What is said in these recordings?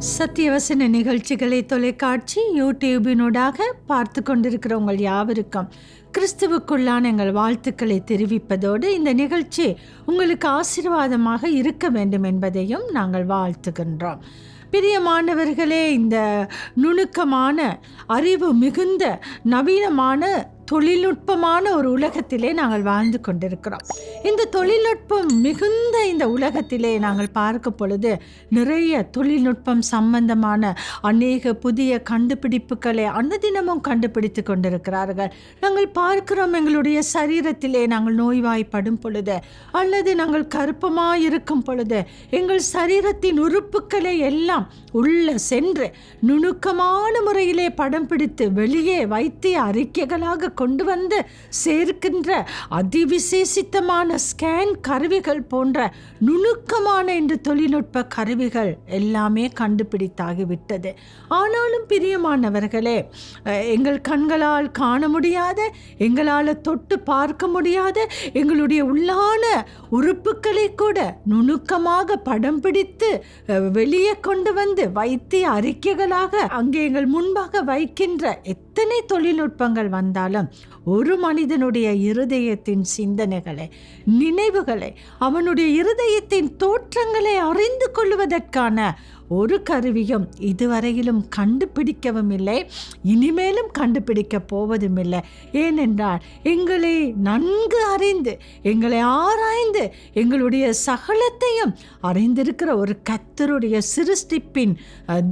சத்தியவசன நிகழ்ச்சிகளை தொலைக்காட்சி யூடியூபினூடாக பார்த்து கொண்டிருக்கிற உங்கள் யாவருக்கும் கிறிஸ்துவுக்குள்ளான எங்கள் வாழ்த்துக்களை தெரிவிப்பதோடு இந்த நிகழ்ச்சி உங்களுக்கு ஆசீர்வாதமாக இருக்க வேண்டும் என்பதையும் நாங்கள் வாழ்த்துகின்றோம். பிரியமானவர்களே, இந்த நுணுக்கமான அறிவு மிகுந்த நவீனமான தொழில்நுட்பமான ஒரு உலகத்திலே நாங்கள் வாழ்ந்து கொண்டிருக்கிறோம். இந்த தொழில்நுட்பம் மிகுந்த இந்த உலகத்திலே நாங்கள் பார்க்கும் பொழுது நிறைய தொழில்நுட்பம் சம்பந்தமான அநேக புதிய கண்டுபிடிப்புகளை அன்னதினமும் கண்டுபிடித்து கொண்டிருக்கிறார்கள். நாங்கள் பார்க்கிறோம், எங்களுடைய சரீரத்திலே நாங்கள் நோய்வாய்ப்படும் பொழுது அல்லது நாங்கள் கருப்பமாக இருக்கும் பொழுது எங்கள் சரீரத்தின் உறுப்புகளை எல்லாம் உள்ள சென்று நுணுக்கமான முறையிலே படம் பிடித்து வெளியே வைத்திய அறிக்கைகளாக கொண்டு வந்து சேர்க்கின்ற அதிவிசேஷித்தமான ஸ்கேன் கருவிகள் போன்ற நுணுக்கமான இந்த தொழில்நுட்ப கருவிகள் எல்லாமே கண்டுபிடித்தாகிவிட்டது. ஆனாலும் பிரியமானவர்களே, எங்கள் கண்களால் காண முடியாத, எங்களால் தொட்டு பார்க்க முடியாத எங்களுடைய உள்ளான உறுப்புகளை கூட நுணுக்கமாக படம் பிடித்து வெளியே கொண்டு வந்து வைத்திய அறிக்கைகளாக அங்கே எங்கள் முன்பாக வைக்கின்ற எத்தனை தொழில்நுட்பங்கள் வந்தாலும் ஒரு மனிதனுடைய இருதயத்தின் சிந்தனைகளை, நினைவுகளை, அவனுடைய இருதயத்தின் தோற்றங்களை அறிந்து கொள்வதற்கான ஒரு கருவியும் இதுவரையிலும் கண்டுபிடிக்கவும் இல்லை, இனிமேலும் கண்டுபிடிக்க போவதும் இல்லை. ஏனென்றால் எங்களை நன்கு அறிந்து, எங்களை ஆராய்ந்து, எங்களுடைய சகலத்தையும் அறிந்திருக்கிற ஒரு கர்த்தருடைய சிருஷ்டிப்பின்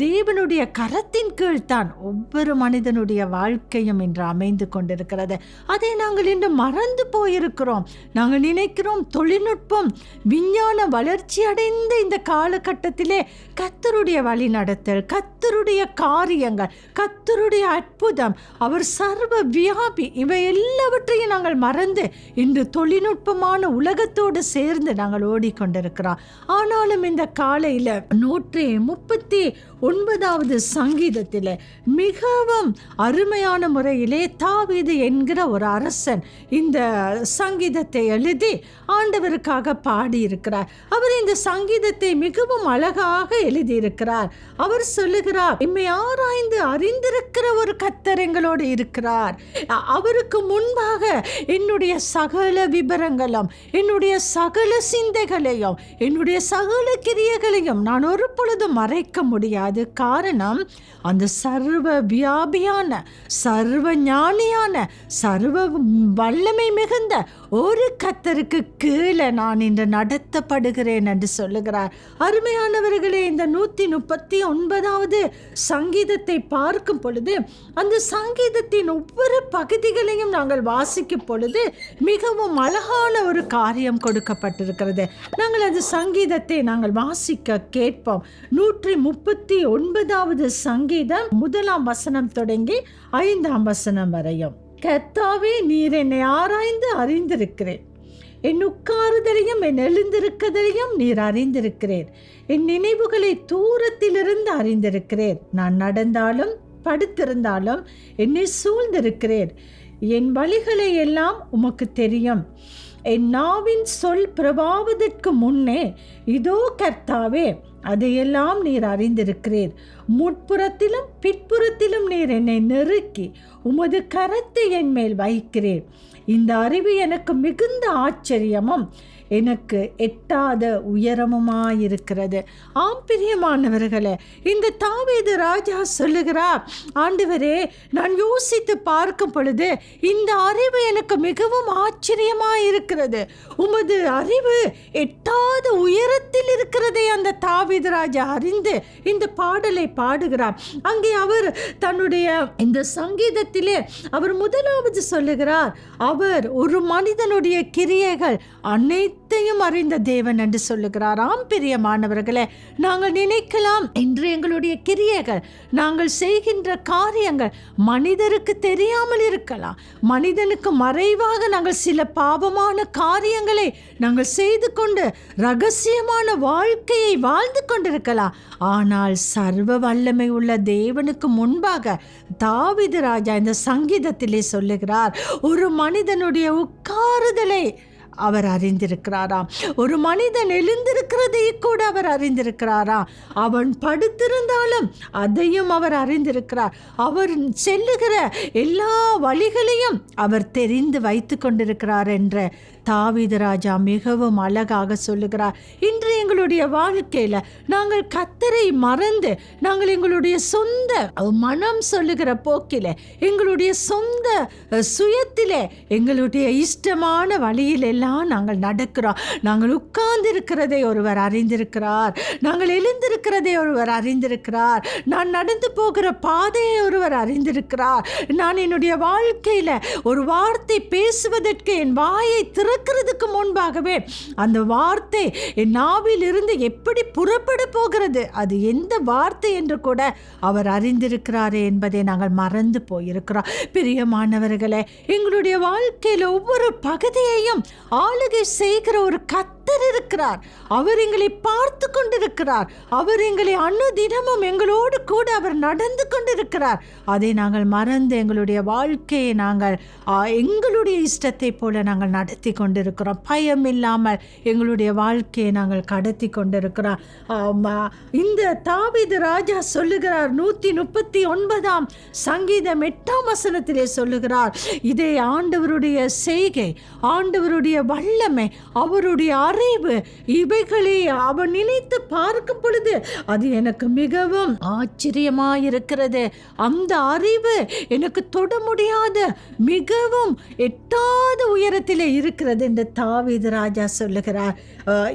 தேவனுடைய கரத்தின் கீழ்தான் ஒவ்வொரு மனிதனுடைய வாழ்க்கையும் இன்று அமைந்து கொண்டிருக்கிறது. அதை நாங்கள் இன்று மறந்து போயிருக்கிறோம். நாங்கள் நினைக்கிறோம் தொழில்நுட்பம் விஞ்ஞான வளர்ச்சி அடைந்த இந்த காலகட்டத்திலே கர்த்தருடைய வழி நடத்தல், கர்த்தருடைய காரியங்கள், கர்த்தருடைய அற்புதம், அவர் சர்வ வியாபி, இவை எல்லாவற்றையும் நாங்கள் மறந்து இன்று தொழில்நுட்பமான உலகத்தோடு சேர்ந்து நாங்கள் ஓடிக்கொண்டிருக்கிறோம். ஆனாலும் இந்த காலையில் 139வது சங்கீதத்தில் மிகவும் அருமையான முறையிலே தாவீது என்கிற ஒரு அரசன் இந்த சங்கீதத்தை எழுதி ஆண்டவருக்காக பாடியிருக்கிறார். அவர் இந்த சங்கீதத்தை மிகவும் அழகாக எழுதியிருக்கிறார். அவர் சொல்லுகிறார், எம்மை ஆராய்ந்து அறிந்திருக்கிற ஒரு கர்த்தர் எங்களோடு இருக்கிறார். அவருக்கு முன்பாக என்னுடைய சகல விபரங்களும், என்னுடைய சகல சிந்தைகளையும், என்னுடைய சகல கிரியைகளையும் நான் ஒரு பொழுதும் மறைக்க முடியாது. காரணம், அந்த சர்வ வியாபியான, சர்வ ஞானியான, சர்வ வல்லமை மிகுந்த ஒரு கர்த்தருக்கு கீழே நான் இன்று நடத்தப்படுகிறேன் என்று சொல்லுகிறார். அருமையானவர்களே, இந்த 139வது சங்கீதத்தை பார்க்கும் பொழுது அந்த சங்கீதத்தின் ஒவ்வொரு பகுதிகளையும் நாங்கள் வாசிக்கும் பொழுது மிகவும் அழகான ஒரு காரியம் கொடுக்கப்பட்டிருக்கிறது. நாங்கள் அந்த சங்கீதத்தை நாங்கள் வாசிக்க கேட்போம். 139வது சங்கீதம் 1ஆம் வசனம் தொடங்கி 5ஆம் வசனம் வரையும். கர்த்தாவே, நீர் என்னை ஆராய்ந்து அறிந்திருக்கிறேன். என் உட்காருதலையும் என் எழுந்திருக்கதையும் நீர் அறிந்திருக்கிறேன். என் நினைவுகளை தூரத்திலிருந்து அறிந்திருக்கிறேன். நான் நடந்தாலும் படுத்திருந்தாலும் என்னை சூழ்ந்திருக்கிறேன். என் வழிகளை எல்லாம் உமக்கு தெரியும். என் நாவின் சொல் பிரபாவதற்கு முன்னே இதோ கர்த்தாவே, அதையெல்லாம் நீர் அறிந்திருக்கிறீர். முற்புறத்திலும் பிற்புறத்திலும் நீர் என்னை நெருக்கி உமது கரத்தை என் மேல் வைக்கிறீர். இந்த அறிவு எனக்கு மிகுந்த ஆச்சரியமும் எனக்கு எட்டாத உயரமுமாயிருக்கிறது. ஆம் பிரியமானவர்களே, இந்த தாவீது ராஜா சொல்லுகிறார், ஆண்டவரே, நான் யோசித்து பார்க்கும் பொழுது இந்த அறிவு எனக்கு மிகவும் ஆச்சரியமாயிருக்கிறது. உமது அறிவு எட்டாத உயரத்தில் இருக்கிறதை அந்த தாவீது ராஜா அறிந்து இந்த பாடலை பாடுகிறார். அங்கே அவர் தன்னுடைய இந்த சங்கீதத்திலே அவர் முதலாவது சொல்லுகிறார், அவர் ஒரு மனிதனுடைய கிரியைகள் அனைத்தையும் அறிந்த தேவன் என்று சொல்லுகிறார். ஆம் பிரியமானவர்களே, நாங்கள் நினைக்கலாம், இன்று எங்களுடைய கிரியைகள், நாங்கள் செய்கின்ற காரியங்கள் மனிதருக்கு தெரியாமல் இருக்கலாம். மனிதனுக்கு மறைவாக நாங்கள் சில பாவமான காரியங்களை நாங்கள் செய்து கொண்டு ரகசியமான வாழ்க்கையை வாழ்ந்து கொண்டிருக்கலாம். ஆனால் சர்வ வல்லமை உள்ள தேவனுக்கு முன்பாக தாவீது ராஜா இந்த சங்கீதத்திலே சொல்லுகிறார், ஒரு மனிதனுடைய உட்காருதலை அவர் அறிந்திருக்கிறாராம். ஒரு மனிதன் எழுந்திருக்கிறதை கூட அவர் அறிந்திருக்கிறாராம். அவன் படுத்திருந்தாலும் அதையும் அவர் அறிந்திருக்கிறார். அவர் செல்லுகிற எல்லா வழிகளையும் அவர் தெரிந்து வைத்து கொண்டிருக்கிறார் என்ற தாவீது ராஜா மிகவும் அழகாக சொல்லுகிறார். இன்று எங்களுடைய வாழ்க்கையில் நாங்கள் கர்த்தரை மறந்து நாங்கள் எங்களுடைய சொந்த மனம் சொல்லுகிற போக்கில், எங்களுடைய சொந்த சுயத்திலே, எங்களுடைய இஷ்டமான வழியில் எல்லாம் நாங்கள் நடக்கிறோம். நாங்கள் உட்கார்ந்து இருக்கிறதை ஒருவர் அறிந்திருக்கிறார். நாங்கள் எழுந்திருக்கிறதை ஒருவர் அறிந்திருக்கிறார். நான் நடந்து போகிற பாதையை ஒருவர் அறிந்திருக்கிறார். நான் என்னுடைய வாழ்க்கையில் ஒரு வார்த்தை பேசுவதற்கு என் வாயை திறக்கிறதுக்கு முன்பாகவே அந்த வார்த்தை என் நாவில் இருந்து எப்படி புறப்பட போகிறது, அது எந்த வார்த்தை என்று கூட அவர் அறிந்திருக்கிறாரே என்பதை நாங்கள் மறந்து போயிருக்கிறோம். பிரியமானவர்களே, எங்களுடைய வாழ்க்கையில் ஒவ்வொரு பகுதியையும் ஆளுகை செய்கிற ஒரு கர்த்தர் இருக்கிறார். அவர் எங்களை பார்த்து கொண்டிருக்கிறார். அவர் எங்களை அனுதினமும் எங்களோடு கூட அவர் நடந்து கொண்டிருக்கிறார். அதை நாங்கள் மறந்து எங்களுடைய வாழ்க்கையை நாங்கள் எங்களுடைய இஷ்டத்தை போல நாங்கள் நடத்தி கொண்டிருக்கிறோம். பயம் இல்லாமல் எங்களுடைய வாழ்க்கையை நாங்கள் கடத்தி கொண்டிருக்கிறோம். இந்த தாவீது ராஜா சொல்லுகிறார், 139 சங்கீதம் 8 சொல்லுகிறார், இதை ஆண்டவருடைய செய்கை, ஆண்டவருடைய வல்லமை, அவருடைய அறிவு, இவைகளை அவன் நினைத்து பார்க்கும் பொழுது அது எனக்கு மிகவும் ஆச்சரியமாயிருக்கிறது. அந்த அறிவு எனக்கு தொட முடியாத மிகவும் எட்டாத உயரத்திலே இருக்கிறது என்று தாவீது ராஜா சொல்லுகிறார்.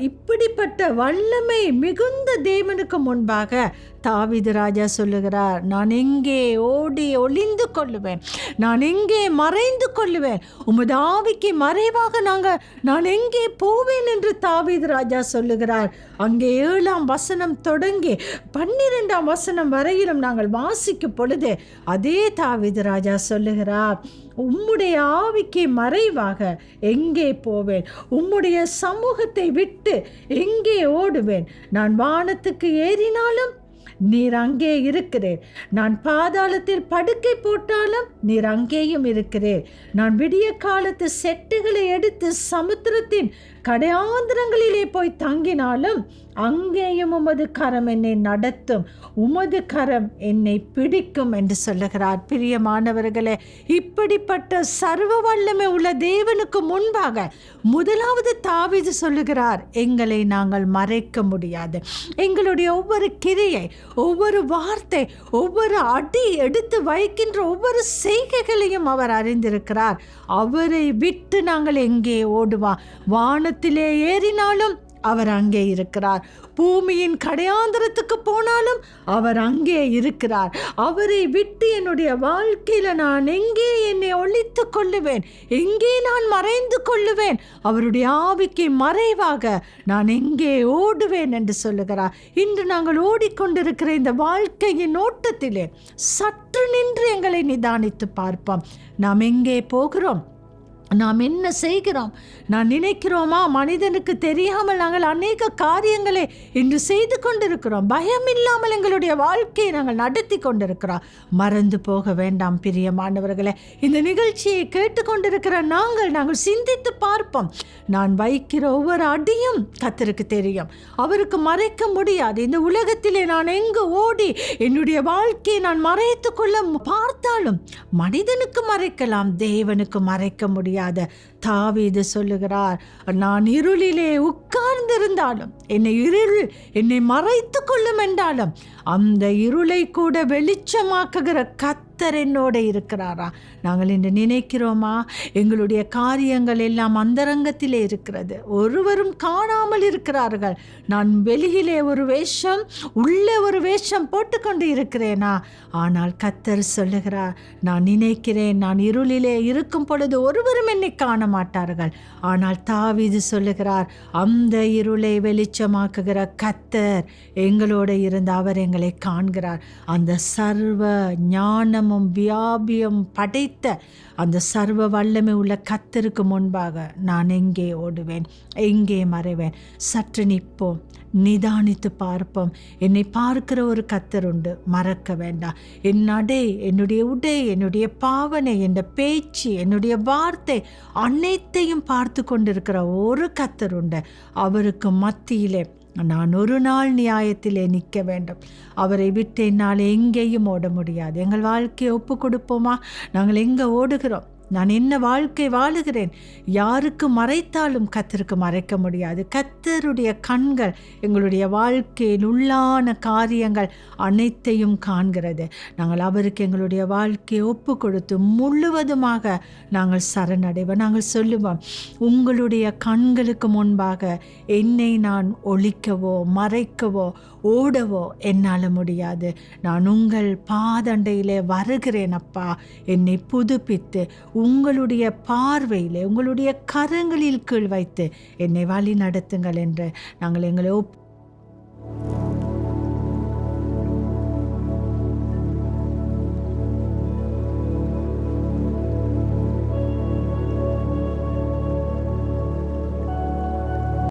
இப்படிப்பட்ட வல்லமை மிகுந்த தேவனுக்கு முன்பாக தாவீது ராஜா சொல்லுகிறார், நான் எங்கே ஓடி ஒளிந்து கொள்ளுவேன், நான் எங்கே மறைந்து கொள்ளுவேன், உமது ஆவிக்கு மறைவாக நான் எங்கே போவேன் என்று தாவீது ராஜா சொல்லுகிறார். அங்கே 7 தொடங்கி 12 வரையிலும் நாங்கள் வாசிக்கும் பொழுது அதே தாவீது ராஜா சொல்லுகிறார், உம்முடைய ஆவிக்கு மறைவாக எங்கே போவேன், உம்முடைய சமூகத்தை விட்டு எங்கே ஓடுவேன், நான் வானத்துக்கு ஏறினாலும் நீர் அங்கே இருக்கிறீர், நான் பாதாளத்தில் படுக்கை போட்டாலும் நீர் அங்கேயும் இருக்கிறீர், நான் விடிய காலத்து செட்டுகளை எடுத்து சமுத்திரத்தின் கடையாந்திரங்களிலே போய் தங்கினாலும் அங்கேயும் உமது கரம் என்னை நடத்தும், உமது கரம் என்னை பிடிக்கும் என்று சொல்லுகிறார். பிரியமானவர்களே, இப்படிப்பட்ட சர்வ வல்லமை உள்ள தேவனுக்கு முன்பாக முதலாவது தாவீது சொல்லுகிறார், எங்களை நாங்கள் மறைக்க முடியாது. எங்களுடைய ஒவ்வொரு கிரியை, ஒவ்வொரு வார்த்தை, ஒவ்வொரு அடி எடுத்து வைக்கின்ற ஒவ்வொரு செய்கைகளையும் அவர் அறிந்திருக்கிறார். அவரை விட்டு நாங்கள் எங்கே ஓடுவோம்? வானத்திலே ஏறினாலும் அவர் அங்கே இருக்கிறார், பூமியின் கடையாந்திரத்துக்கு போனாலும் அவர் அங்கே இருக்கிறார். அவரை விட்டு என்னுடைய வாழ்க்கையில் நான் எங்கே என்னை ஒளித்து கொள்ளுவேன், எங்கே நான் மறைந்து கொள்ளுவேன், அவருடைய ஆவிக்கு மறைவாக நான் எங்கே ஓடுவேன் என்று சொல்லுகிறார். இன்று நாங்கள் ஓடிக்கொண்டிருக்கிற இந்த வாழ்க்கையின் ஓட்டத்திலே சற்று நின்று எங்களை நிதானித்து பார்ப்போம். நாம் எங்கே போகிறோம்? நாம் என்ன செய்கிறோம்? நான் நினைக்கிறோமா? மனிதனுக்கு தெரியாமல் நாங்கள் அநேக காரியங்களை இன்று செய்து கொண்டிருக்கிறோம். பயம் இல்லாமல் எங்களுடைய வாழ்க்கையை நாங்கள் நடத்தி கொண்டிருக்கிறோம். மறந்து போக வேண்டாம் பிரியமானவர்களே. இந்த நிகழ்ச்சியை கேட்டுக்கொண்டிருக்கிற நாங்கள் சிந்தித்து பார்ப்போம். நான் வைக்கிற ஒவ்வொரு அடியும் கர்த்தருக்கு தெரியும், அவருக்கு மறைக்க முடியாது. இந்த உலகத்திலே நான் எங்கு ஓடி என்னுடைய வாழ்க்கையை நான் மறைத்து கொள்ள பார்த்தாலும் மனிதனுக்கு மறைக்கலாம், தேவனுக்கு மறைக்க முடியாது. தாவீது சொல்லுகிறார், நான் இருளிலே உட்கார்ந்திருந்தாலும் என்னை மறைத்து கொள்ளும் என்றாலும் அந்த இருளை கூட வெளிச்சமாக்குகிற கர்த்தர் என்னோட இருக்கிறாரா? நாங்கள் இன்று நினைக்கிறோமா? எங்களுடைய காரியங்கள் எல்லாம் அந்தரங்கத்திலே இருக்கிறது, ஒருவரும் காணாமல் இருக்கிறார்கள். நான் வெளியிலே ஒரு வேஷம், உள்ளே ஒரு வேஷம் போட்டுக்கொண்டு இருக்கிறேனா? ஆனால் கர்த்தர் சொல்லுகிறார், நான் நினைக்கிறேன், நான் இருளிலே இருக்கும் பொழுது ஒருவரும் என்னை காண மாட்டார்கள். ஆனால் தாவீது சொல்லுகிறார், அந்த இருளை வெளிச்சமாக்குகிற கர்த்தர் எங்களோட இருந்து அவர் எங்களை காண்கிறார். அந்த சர்வ ஞானம் வானமும் வியாபியம் படைத்த அந்த சர்வ வல்லமை உள்ள கர்த்தருக்கு முன்பாக நான் எங்கே ஓடுவேன், எங்கே மறைவேன்? சற்று நிற்போம், நிதானித்து பார்ப்போம். என்னை பார்க்கிற ஒரு கர்த்தர் உண்டு, மறக்க வேண்டாம். என் நடை, என்னுடைய உடை, என்னுடைய பாவனை, என் பேச்சு, என்னுடைய வார்த்தை அனைத்தையும் பார்த்து கொண்டிருக்கிற ஒரு கர்த்தர் உண்டு. அவருக்கு மத்தியிலே நான் ஒரு நாள் நியாயத்திலே நிற்க வேண்டும். அவரை விட்டு என்னால் எங்கேயும் ஓட முடியாது. எங்கள் வாழ்க்கையை ஒப்பு கொடுப்போமா? நாங்கள் எங்கே ஓடுகிறோம்? நான் என்ன வாழ்க்கை வாழுகிறேன்? யாருக்கு மறைத்தாலும் கர்த்தருக்கு மறைக்க முடியாது. கர்த்தருடைய கண்கள் எங்களுடைய வாழ்க்கையில் உள்ளான காரியங்கள் அனைத்தையும் காண்கிறது. நாங்கள் அவருக்கு எங்களுடைய வாழ்க்கையை ஒப்பு கொடுத்து முழுவதுமாக நாங்கள் சரணடைவோம். நாங்கள் சொல்லுவோம், உங்களுடைய கண்களுக்கு முன்பாக என்னை நான் ஒழிக்கவோ மறைக்கவோ ஓடவோ என்னால் முடியாது. நான் உங்கள் பாதண்டையிலே வருகிறேன் அப்பா, என்னை புதுப்பித்து உங்களுடைய பார்வையிலே, உங்களுடைய கரங்களில் கீழ் வைத்து என்னை வழி நடத்துங்கள் என்று நாங்கள் எங்களை